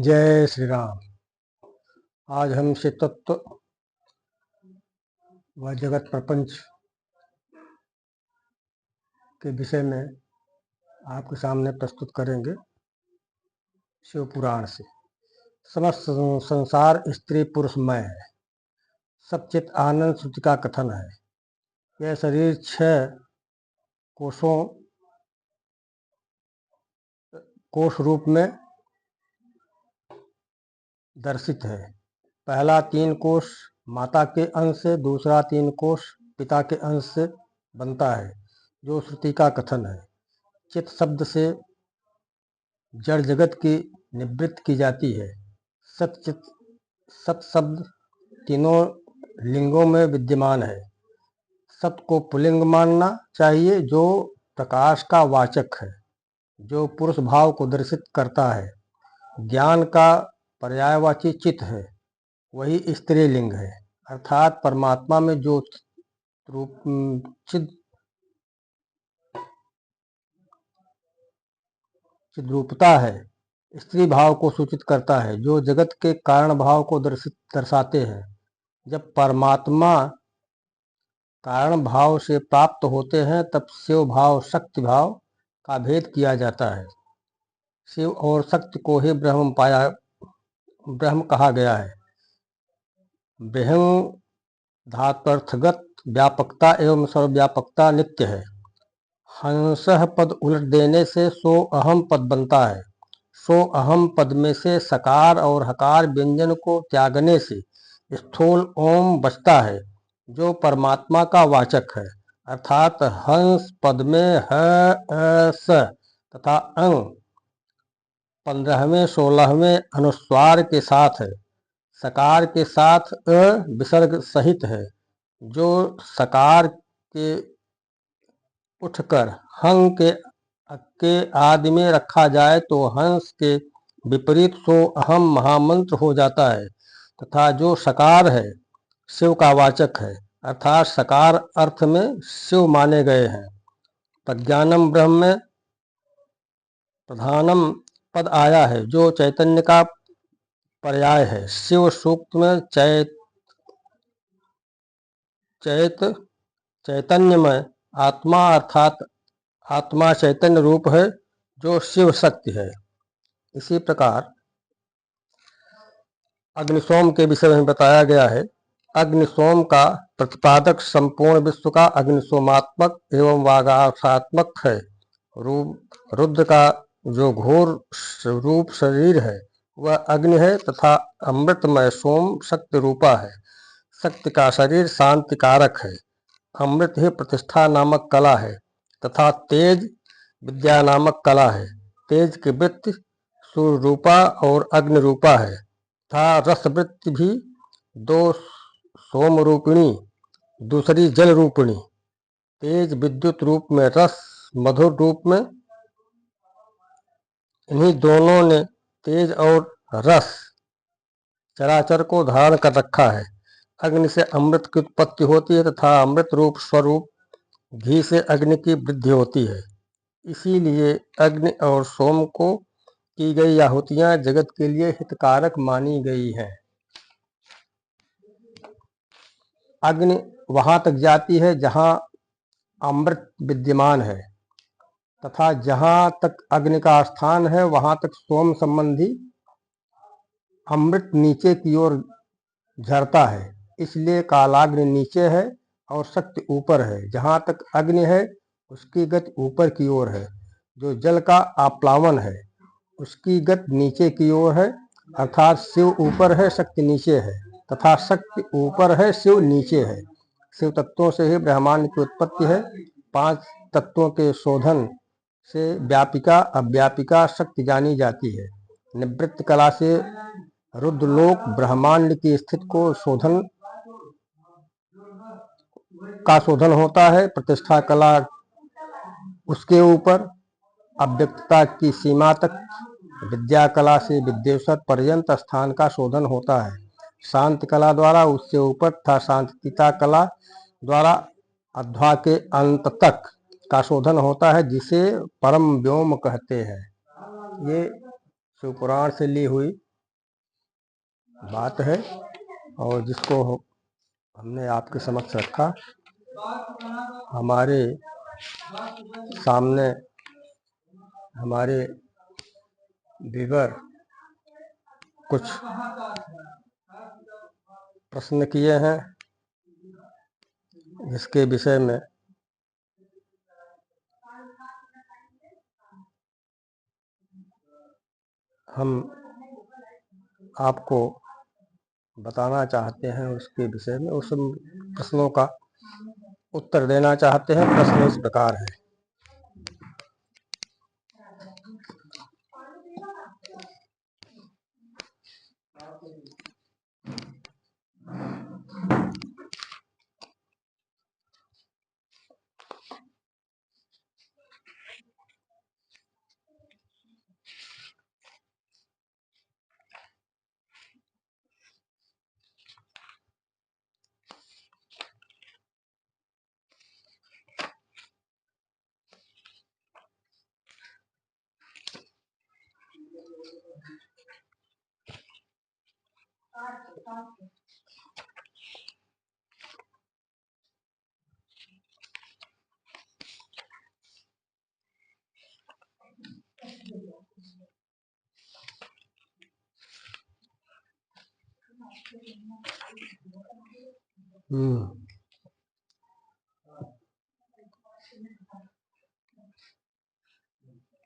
जय श्री राम। आज हम शिव तत्व व जगत प्रपंच के विषय में आपके सामने प्रस्तुत करेंगे शिव पुराण से। समस्त संसार स्त्री पुरुषमय है, सब चित आनंद श्रुति का कथन है। यह शरीर 6 कोष रूप में दर्शित है। पहला 3 कोष माता के अंश से, दूसरा 3 कोष पिता के अंश से बनता है, जो श्रुति का कथन है। चित शब्द से जड़ जगत की निवृत्ति की जाती है। सत शब्द तीनों लिंगों में विद्यमान है। सत को पुल्लिंग मानना चाहिए, जो प्रकाश का वाचक है, जो पुरुष भाव को दर्शित करता है। ज्ञान का पर्यायवाची चित है, वही स्त्रीलिंग है। अर्थात परमात्मा में जो चिद्रूपता है, स्त्री भाव को सूचित करता है, जो जगत के कारण भाव को दर्शाते हैं। जब परमात्मा कारण भाव से प्राप्त होते हैं, तब शिव भाव शक्ति भाव का भेद किया जाता है। शिव और शक्ति को ही ब्रह्म कहा गया है। ब्रह्म धात्वर्थगत व्यापकता एवं सर्वव्यापकता नित्य है। हंसः पद उलट देने से सो अहम पद बनता है। सो अहम पद में से सकार और हकार व्यंजन को त्यागने से स्थूल ओम बचता है, जो परमात्मा का वाचक है। अर्थात हंस पद में ह स तथा अंग 15वें 16वें अनुस्वार के साथ है। सकार के साथ अ विसर्ग सहित है। जो सकार के उठकर हंग के आदि में रखा जाए तो हंस के विपरीत सो अहम महामंत्र हो जाता है, तथा जो सकार है शिव का वाचक है। अर्थात सकार अर्थ में शिव माने गए हैं। प्रज्ञानम ब्रह्म में प्रधानम पद आया है, जो चैतन्य का पर्याय है। शिव सूक्त में चैतन्य में आत्मा अर्थात आत्मा चैतन्य रूप है, जो शिव शक्ति है। इसी प्रकार अग्निशोम के विषय में बताया गया है। अग्निशोम का प्रतिपादक संपूर्ण विश्व का अग्निशोमात्मक एवं वागाशात्मक है। रुद्र का जो घोर रूप शरीर है वह अग्नि है, तथा अमृतमय सोम शक्ति रूपा है। शक्ति का शरीर शांति कारक है। अमृत ही प्रतिष्ठा नामक कला है, तथा तेज विद्या नामक कला है। तेज की वृत्ति सूर्य रूपा और अग्नि रूपा है, तथा रस वृत्ति भी 2 सोम रूपिणी, दूसरी जल रूपिणी। तेज विद्युत रूप में, रस मधुर रूप में। इन्हीं दोनों ने तेज और रस चराचर को धारण कर रखा है। अग्नि से अमृत की उत्पत्ति होती है, तथा अमृत रूप स्वरूप घी से अग्नि की वृद्धि होती है। इसीलिए अग्नि और सोम को की गई आहुतियां जगत के लिए हितकारक मानी गई हैं। अग्नि वहां तक जाती है जहां अमृत विद्यमान है, तथा जहां तक अग्नि का स्थान है वहां तक सोम संबंधी अमृत नीचे की ओर झरता है। इसलिए कालाग्नि नीचे है और शक्ति ऊपर है। जहां तक अग्नि है उसकी गति ऊपर की ओर है। जो जल का आप्लावन है उसकी गति नीचे की ओर है। अर्थात शिव ऊपर है, शक्ति नीचे है, तथा शक्ति ऊपर है, शिव नीचे है। शिव तत्वों से ही ब्रह्मांड की उत्पत्ति है। 5 तत्वों के शोधन से व्यापिका अव्यापिका शक्ति जानी जाती है। निवृत्त कला से रुद्रलोक ब्रह्मांड की स्थिति को शोधन होता है। प्रतिष्ठा कला उसके ऊपर अव्यक्तता की सीमा तक विद्या कला से विद्वेश्वर पर्यंत स्थान का शोधन होता है। शांति कला द्वारा उससे ऊपर तथा शांतिता कला द्वारा अध्वा के अंत तक का शोधन होता है, जिसे परम व्योम कहते हैं। ये शिवपुराण से ली हुई बात है और जिसको हमने आपके समक्ष रखा। हमारे सामने हमारे व्यूअर कुछ प्रश्न किए हैं, जिसके विषय में हम आपको बताना चाहते हैं। उसके विषय में उस प्रश्नों का उत्तर देना चाहते हैं। प्रश्न इस प्रकार है।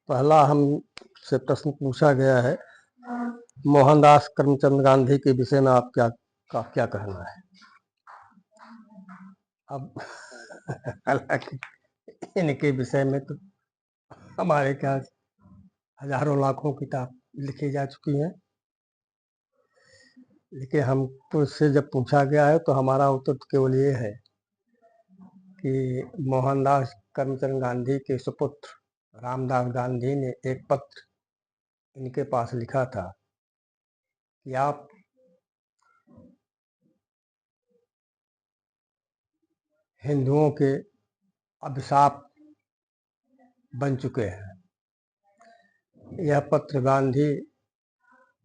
पहला हमसे प्रश्न पूछा गया है, मोहनदास करमचंद गांधी के विषय में आप क्या कहना है। अब हालांकि इनके विषय में तो हमारे क्या हजारों लाखों किताब लिखी जा चुकी हैं, लेकिन हमको इससे जब पूछा गया है तो हमारा उत्तर केवल ये है कि मोहनदास करमचंद गांधी के सुपुत्र रामदास गांधी ने एक पत्र इनके पास लिखा था कि आप हिंदुओं के अभिशाप बन चुके हैं। यह पत्र गांधी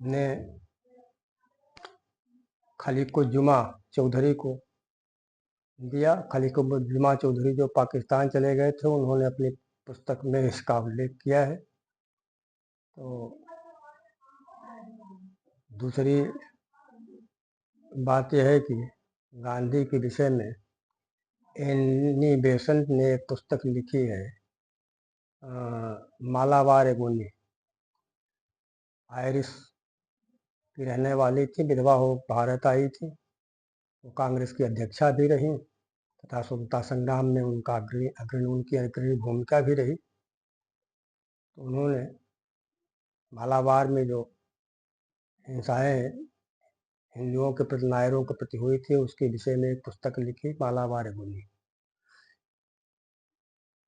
ने खलीकुजुमा जुमा चौधरी को दिया। खलीकुजुमा जुमा चौधरी जो पाकिस्तान चले गए थे, उन्होंने अपनी पुस्तक में इसका उल्लेख किया है। तो दूसरी बात यह है कि गांधी के विषय में एनी बेसेंट ने एक पुस्तक लिखी है, मालाबार एगोनी। आयरिश की रहने वाली थी, विधवा हो भारत आई थी। वो कांग्रेस की अध्यक्षा भी रही तथा स्वतंत्रता संग्राम में उनकी अग्रणी भूमिका भी रही। तो उन्होंने मालाबार में जो हिंसाएं हिंदुओं के प्रति, नायरों के प्रति हुई थी, उसके विषय में एक पुस्तक लिखी, मालाबार एगोनी,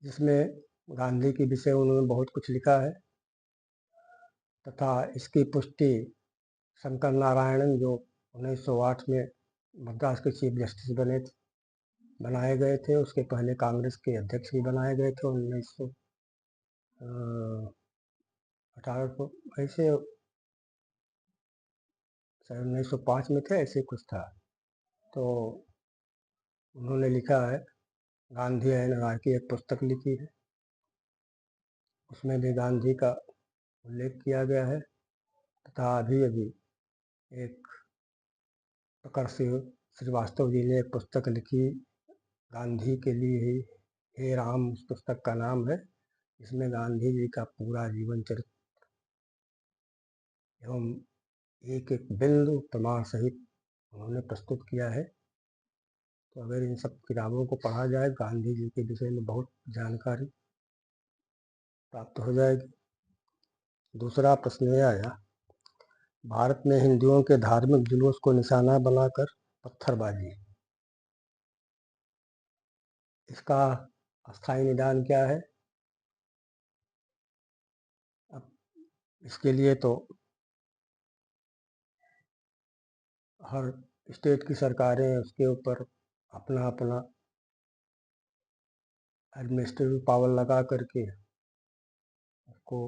जिसमें गांधी के विषय उन्होंने बहुत कुछ लिखा है। तथा इसकी पुष्टि शंकर नारायणन, जो 1908 में मद्रास के चीफ जस्टिस बनाए गए थे, उसके पहले कांग्रेस के अध्यक्ष भी बनाए गए थे 1918 ऐसे 1905 में थे, ऐसे कुछ था। तो उन्होंने लिखा है, गांधी एंड अनार्की एक पुस्तक लिखी है। उसमें भी गांधी का उल्लेख किया गया है। तथा अभी एक प्रखर श्रीवास्तव जी ने एक पुस्तक लिखी गांधी के लिए ही, हे राम, उस पुस्तक का नाम है। इसमें गांधी जी का पूरा जीवन चरित्र एवं एक एक बिंदु प्रमाण सहित उन्होंने प्रस्तुत किया है। तो अगर इन सब किताबों को पढ़ा जाए गांधी जी के विषय में बहुत जानकारी प्राप्त हो जाएगी। दूसरा प्रश्न यह आया, भारत में हिंदुओं के धार्मिक जुलूस को निशाना बनाकर पत्थरबाजी, इसका अस्थायी निदान क्या है? अब इसके लिए तो हर स्टेट की सरकारें उसके ऊपर अपना अपना एडमिनिस्ट्रेटिव पावर लगा करके उसको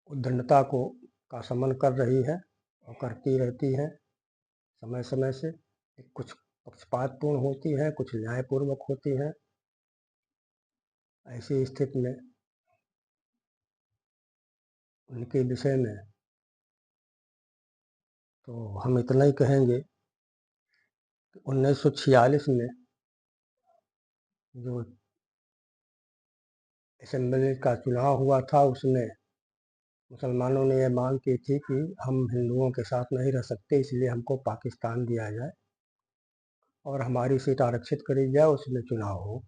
उद्दंडता को का शमन कर रही है और करती रहती है समय समय से। कुछ पक्षपातपूर्ण होती है, कुछ न्यायपूर्वक होती है। ऐसी स्थिति में उनके विषय में तो हम इतना ही कहेंगे कि 1946 में जो असेंबली का चुनाव हुआ था उसमें मुसलमानों ने यह मांग की थी कि हम हिंदुओं के साथ नहीं रह सकते, इसलिए हमको पाकिस्तान दिया जाए और हमारी सीट आरक्षित करी जाए, उसमें चुनाव हो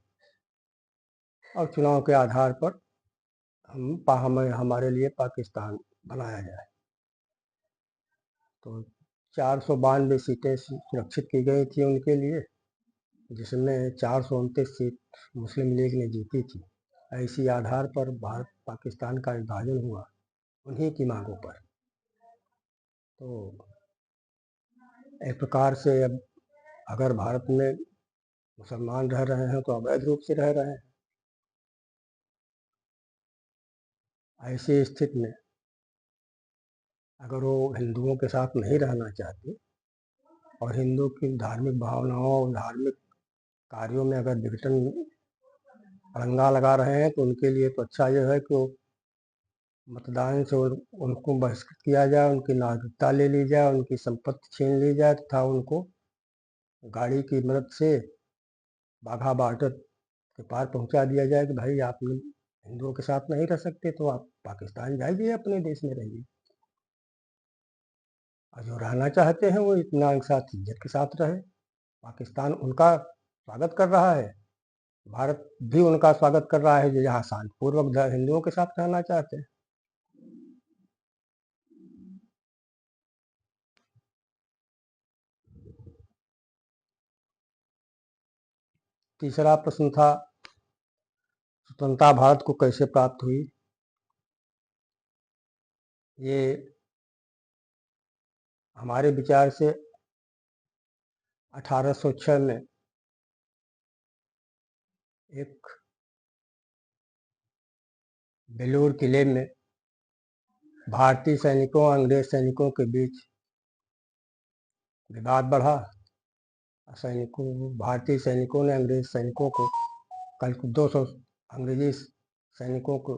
और चुनाव के आधार पर हमें हमारे लिए पाकिस्तान बनाया जाए। तो 492 सीटें सुरक्षित की गई थी उनके लिए, जिसमें 429 सीट मुस्लिम लीग ने जीती थी। इसी आधार पर भारत पाकिस्तान का विभाजन हुआ उन्हीं की मांगों पर। तो एक प्रकार से अब अगर भारत में मुसलमान रह रहे हैं तो अवैध रूप से रह रहे हैं। ऐसी स्थिति में अगर वो हिंदुओं के साथ नहीं रहना चाहते और हिंदू की धार्मिक भावनाओं और धार्मिक कार्यों में अगर विघटन अड़ंगा लगा रहे हैं तो उनके लिए तो अच्छा यह है कि मतदान से उनको बहिष्कृत किया जाए, उनकी नागरिकता ले ली जाए, उनकी संपत्ति छीन ली जाए तथा उनको गाड़ी की मदद से बाघा बॉर्डर के पार पहुंचा दिया जाए कि भाई आप हिंदुओं के साथ नहीं रह सकते तो आप पाकिस्तान जाइए, अपने देश में रहिए। और जो रहना चाहते हैं वो इत्मीनान के साथ, इज्जत के साथ रहे। पाकिस्तान उनका स्वागत कर रहा है, भारत भी उनका स्वागत कर रहा है जो यहाँ शांतिपूर्वक हिंदुओं के साथ रहना चाहते हैं। तीसरा प्रश्न था, स्वतंत्रता भारत को कैसे प्राप्त हुई? ये हमारे विचार से 1806 में एक बेलूर किले में भारतीय सैनिकों और अंग्रेज सैनिकों के बीच विवाद बढ़ा। भारतीय सैनिकों ने अंग्रेज सैनिकों को कल 200 अंग्रेजी सैनिकों को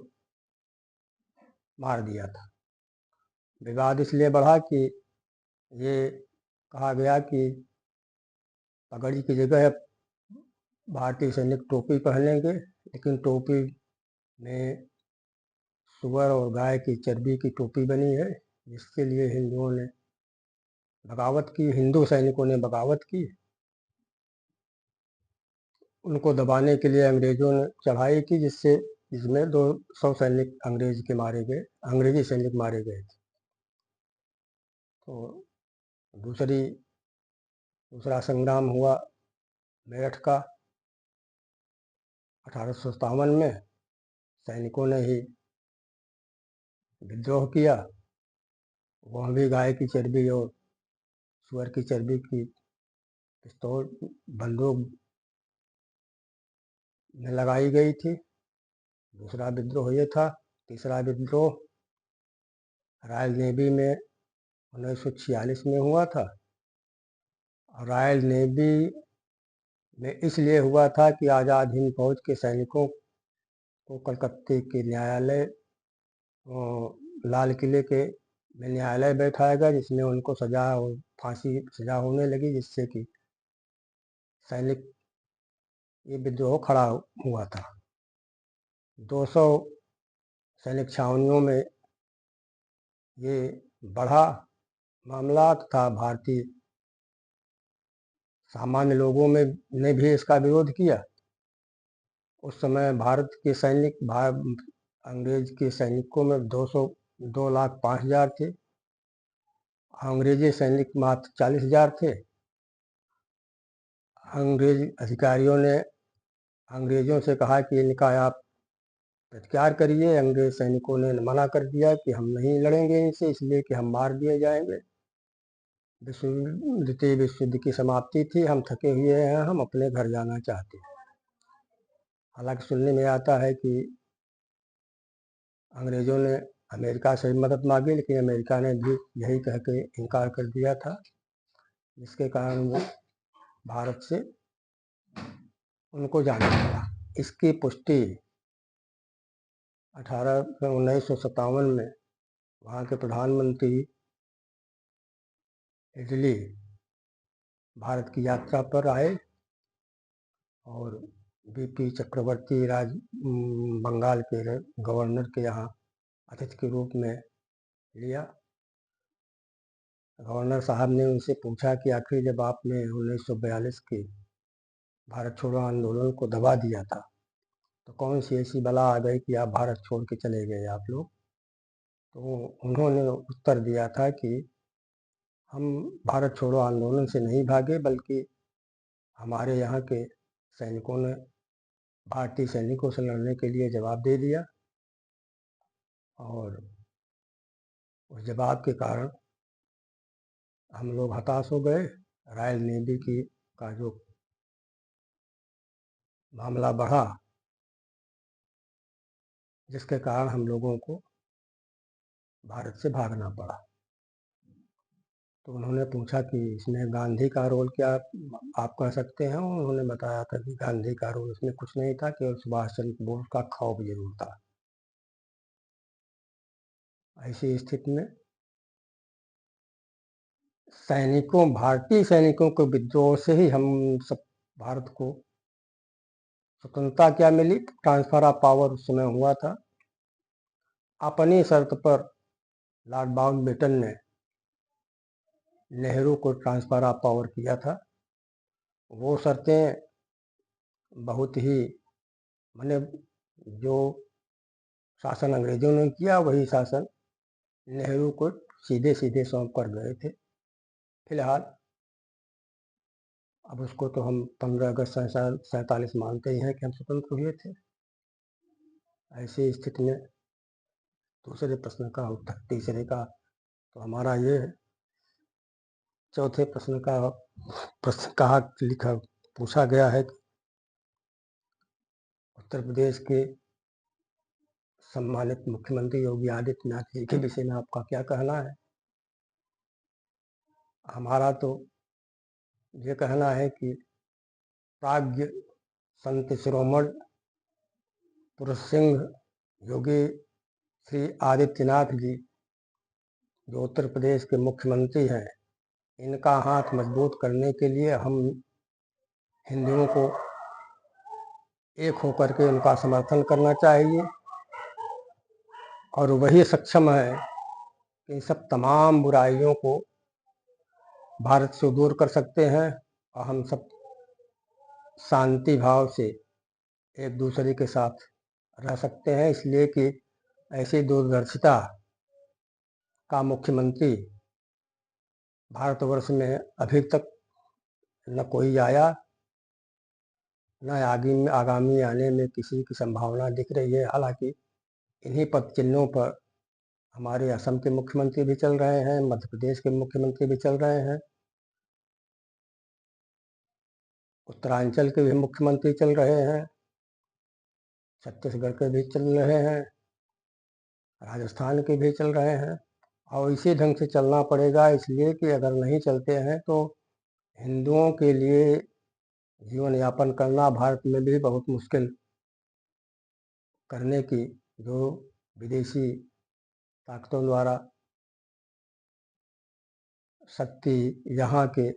मार दिया था। विवाद इसलिए बढ़ा कि ये कहा गया कि पगड़ी की जगह भारतीय सैनिक टोपी पहनेंगे, लेकिन टोपी में सुअर और गाय की चर्बी की टोपी बनी है, जिसके लिए हिंदुओं ने बगावत की, हिंदू सैनिकों ने बगावत की। उनको दबाने के लिए अंग्रेजों ने चढ़ाई की, जिसमें 200 सैनिक अंग्रेजी सैनिक मारे गए थे। तो दूसरा संग्राम हुआ मेरठ का 1857 में। सैनिकों ने ही विद्रोह किया, वह भी गाय की चर्बी और सुअर की चर्बी की पिस्तौल बंदूक में लगाई गई थी। दूसरा विद्रोह ये था। तीसरा विद्रोह रॉयल नेवी में 1946 में हुआ था। और रॉयल नेवी में इसलिए हुआ था कि आज़ाद हिंद फौज के सैनिकों को कलकत्ते के न्यायालय, लाल किले के में न्यायालय बैठाया गया, जिसमें उनको सजा और फांसी सजा होने लगी, जिससे कि सैनिक ये विद्रोह खड़ा हुआ था। 200 सैनिक छावनियों में ये बढ़ा मामला तथा भारतीय सामान्य लोगों में ने भी इसका विरोध किया। उस समय भारत के सैनिक अंग्रेज के सैनिकों में 2,05,000 थे। अंग्रेजी सैनिक मात्र 40,000 थे। अंग्रेज अधिकारियों ने अंग्रेजों से कहा कि इनका आप प्रतिकार करिए। अंग्रेज सैनिकों ने मना कर दिया कि हम नहीं लड़ेंगे इनसे, इसलिए कि हम मार दिए जाएंगे। द्वितीय विश्व युद्ध की समाप्ति थी, हम थके हुए हैं, हम अपने घर जाना चाहते हैं। हालांकि सुनने में आता है कि अंग्रेजों ने अमेरिका से मदद मांगी, लेकिन अमेरिका ने भी यही कह के इनकार कर दिया था, जिसके कारण वो भारत से उनको जाना पड़ा। इसकी पुष्टि 1957 में वहाँ के प्रधानमंत्री इटली भारत की यात्रा पर आए और बीपी चक्रवर्ती बंगाल के गवर्नर के यहाँ अतिथि के रूप में लिया। गवर्नर साहब ने उनसे पूछा कि आखिर जब आपने 1942 के भारत छोड़ो आंदोलन को दबा दिया था, तो कौन सी ऐसी बला आ गई कि आप भारत छोड़ के चले गए आप लोग? तो उन्होंने उत्तर दिया था कि हम भारत छोड़ो आंदोलन से नहीं भागे, बल्कि हमारे यहाँ के सैनिकों ने भारतीय सैनिकों से लड़ने के लिए जवाब दे दिया, और उस जवाब के कारण हम लोग हताश हो गए। रॉयल नेवी का जो मामला बढ़ा, जिसके कारण हम लोगों को भारत से भागना पड़ा। तो उन्होंने पूछा कि इसमें गांधी का रोल क्या आप कह सकते हैं? उन्होंने बताया था कि गांधी का रोल इसमें कुछ नहीं था, केवल सुभाष चंद्र बोस का खौफ जरूर था। ऐसी स्थिति में भारतीय सैनिकों के विद्रोह से ही हम सब भारत को स्वतंत्रता क्या मिली। ट्रांसफर ऑफ पावर उस समय हुआ था। अपनी शर्त पर लॉर्ड माउंटबेटन ने नेहरू को ट्रांसफर ऑफ पावर किया था। वो शर्तें बहुत ही मैंने जो शासन अंग्रेजों ने किया, वही शासन नेहरू को सीधे सीधे सौंप कर गए थे। फिलहाल अब उसको तो हम 15 अगस्त 1947 मानते ही हैं कि हम स्वतंत्र हुए थे। ऐसी स्थिति में दूसरे प्रश्न का उत्तर, तीसरे का तो हमारा ये है। चौथे प्रश्न कहा लिखा पूछा गया है कि उत्तर प्रदेश के सम्मानित मुख्यमंत्री योगी आदित्यनाथ जी के विषय में आपका क्या कहना है? हमारा तो ये कहना है कि प्राज्ञ संत शिरोमणि पुरुष सिंह योगी श्री आदित्यनाथ जी जो उत्तर प्रदेश के मुख्यमंत्री हैं, इनका हाथ मजबूत करने के लिए हम हिंदुओं को एक होकर के उनका समर्थन करना चाहिए, और वही सक्षम है कि इन सब तमाम बुराइयों को भारत से दूर कर सकते हैं, और हम सब शांति भाव से एक दूसरे के साथ रह सकते हैं। इसलिए कि ऐसी दूरदर्शिता का मुख्यमंत्री भारतवर्ष में अभी तक न कोई आया, न आगामी आने में किसी की संभावना दिख रही है। हालांकि इन्हीं पद चिन्हों पर हमारे असम के मुख्यमंत्री भी चल रहे हैं, मध्य प्रदेश के मुख्यमंत्री भी चल रहे हैं, उत्तरांचल के भी मुख्यमंत्री चल रहे हैं, छत्तीसगढ़ के भी चल रहे हैं, राजस्थान के भी चल रहे हैं। और इसी ढंग से चलना पड़ेगा, इसलिए कि अगर नहीं चलते हैं तो हिंदुओं के लिए जीवन यापन करना भारत में भी बहुत मुश्किल करने की जो विदेशी ताकतों द्वारा शक्ति यहाँ के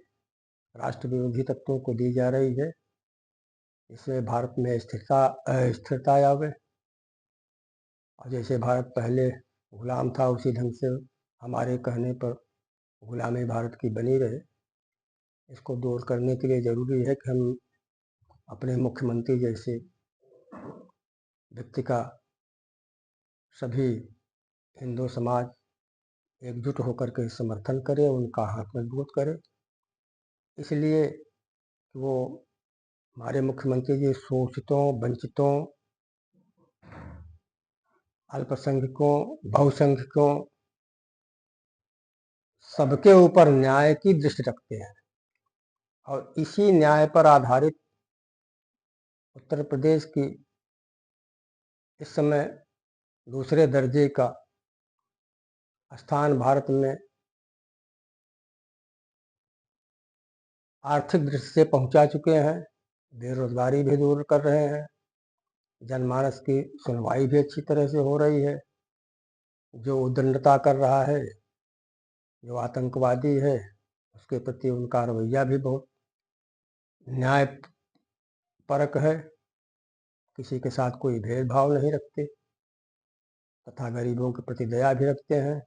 राष्ट्र विरोधी तत्वों को दी जा रही है, इससे भारत में स्थिरता आवे, और जैसे भारत पहले गुलाम था, उसी ढंग से हमारे कहने पर गुलामी भारत की बनी रहे। इसको दूर करने के लिए ज़रूरी है कि हम अपने मुख्यमंत्री जैसे व्यक्ति का सभी हिंदू समाज एकजुट होकर के समर्थन करे, उनका हाथ मजबूत करे। इसलिए वो हमारे मुख्यमंत्री जी शोषितों, वंचितों, अल्पसंख्यकों, बहुसंख्यकों सबके ऊपर न्याय की दृष्टि रखते हैं और इसी न्याय पर आधारित उत्तर प्रदेश की इस समय दूसरे दर्जे का स्थान भारत में आर्थिक दृष्टि से पहुंचा चुके हैं। बेरोजगारी भी दूर कर रहे हैं, जनमानस की सुनवाई भी अच्छी तरह से हो रही है। जो उद्दंडता कर रहा है, जो आतंकवादी है, उसके प्रति उनका रवैया भी बहुत न्यायपरक है, किसी के साथ कोई भेदभाव नहीं रखते तथा गरीबों के प्रति दया भी रखते हैं।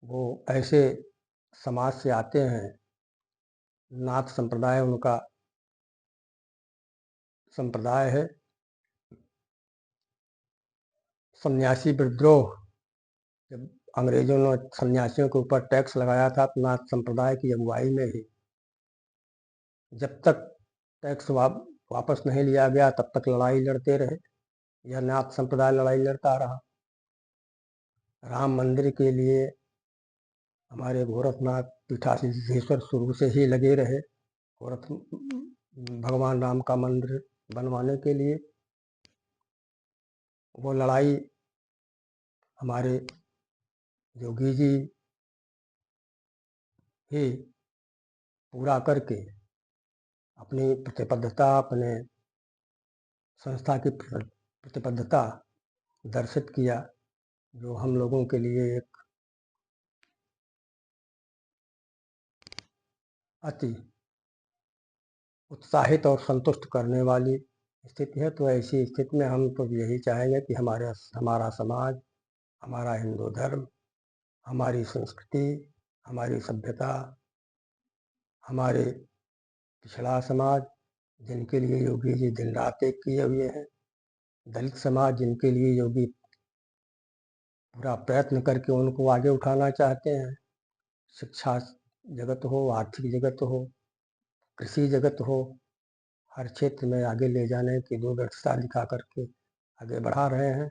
वो ऐसे समाज से आते हैं, नाथ संप्रदाय उनका संप्रदाय है। सन्यासी विद्रोह, जब अंग्रेजों ने सन्यासियों के ऊपर टैक्स लगाया था तो नाथ संप्रदाय की अगुवाई में ही, जब तक टैक्स वापस नहीं लिया गया तब तक लड़ाई लड़ते रहे। यह नाथ संप्रदाय लड़ाई लड़ता रहा। राम मंदिर के लिए हमारे गोरखनाथ पीठाधीश्वर शुरू से ही लगे रहे। गोरख भगवान राम का मंदिर बनवाने के लिए वो लड़ाई हमारे योगी जी ही पूरा करके अपनी प्रतिबद्धता, अपने संस्था की प्रतिबद्धता दर्शित किया, जो हम लोगों के लिए एक अति उत्साहित और संतुष्ट करने वाली स्थिति है। तो ऐसी स्थिति में हम तो यही चाहेंगे कि हमारा समाज, हमारा हिंदू धर्म, हमारी संस्कृति, हमारी सभ्यता, हमारे पिछड़ा समाज जिनके लिए योगी जी दिन रात एक किए हुए हैं, दलित समाज जिनके लिए योगी पूरा प्रयत्न करके उनको आगे उठाना चाहते हैं, शिक्षा जगत हो, आर्थिक जगत हो, कृषि जगत हो, हर क्षेत्र में आगे ले जाने की दूरदर्शिता दिखा करके आगे बढ़ा रहे हैं।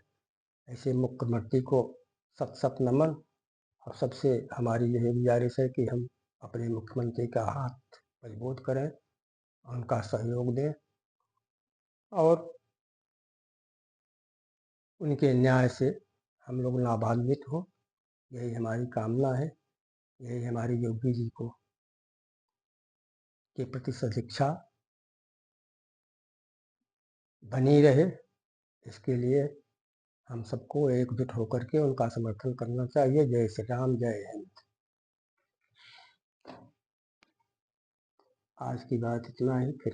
ऐसे मुख्यमंत्री को सत सत नमन। और सबसे हमारी यही गुजारिश है कि हम अपने मुख्यमंत्री का हाथ मजबूत करें, उनका सहयोग दें और उनके न्याय से हम लोग लाभान्वित हो। यही हमारी कामना है, यही हमारी योगी जी को के प्रति सदिच्छा बनी रहे। इसके लिए हम सबको एकजुट होकर के उनका समर्थन करना चाहिए। जय श्री राम, जय हिंद। आज की बात इतना ही। फिर